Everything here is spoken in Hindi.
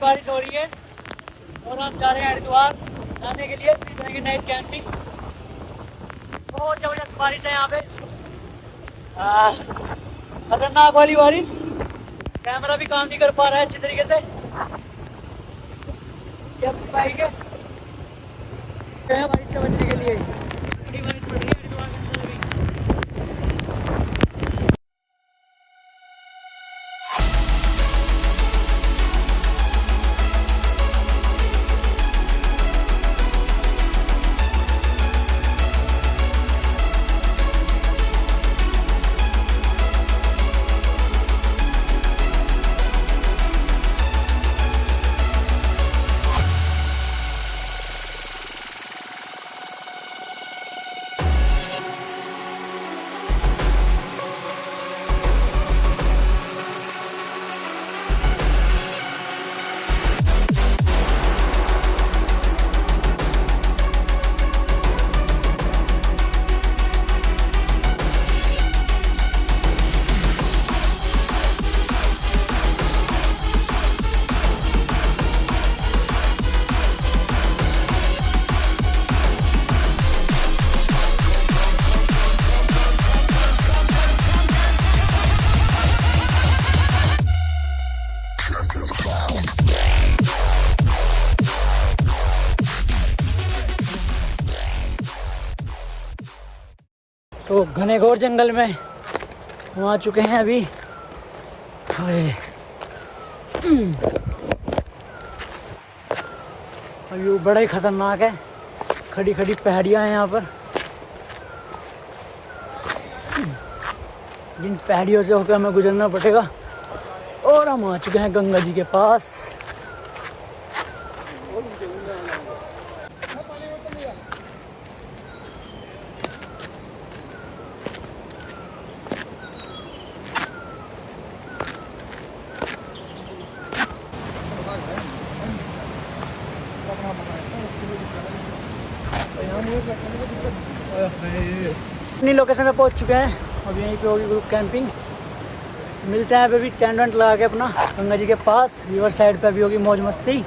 बारिश हो रही है और हम जा रहे हैं हरिद्वार जाने के लिए। फिर करेंगे नाइट कैंपिंग। बहुत जबरदस्त बारिश है यहाँ पे, खतरनाक वाली बारिश। कैमरा भी काम नहीं कर पा रहा है अच्छी तरीके से। ये अपनी बाइक है, बारिश से बचने के लिए। बारिश पड़ रही है हरिद्वार के अंदर अभी। तो घने घोर जंगल में हम आ चुके हैं अभी। और ये बड़ा ही खतरनाक है, खड़ी खड़ी पहाड़ियाँ हैं यहाँ पर। जिन पहाड़ियों से होकर हमें गुजरना पड़ेगा। और हम आ चुके हैं गंगा जी के पास। अपनी लोकेशन पे पहुंच चुके हैं। अब यहीं पे होगी ग्रुप कैंपिंग। मिलते हैं अभी टेंट वेंट लगा के अपना गंगा जी के पास। रिवर साइड पे भी होगी मौज मस्ती।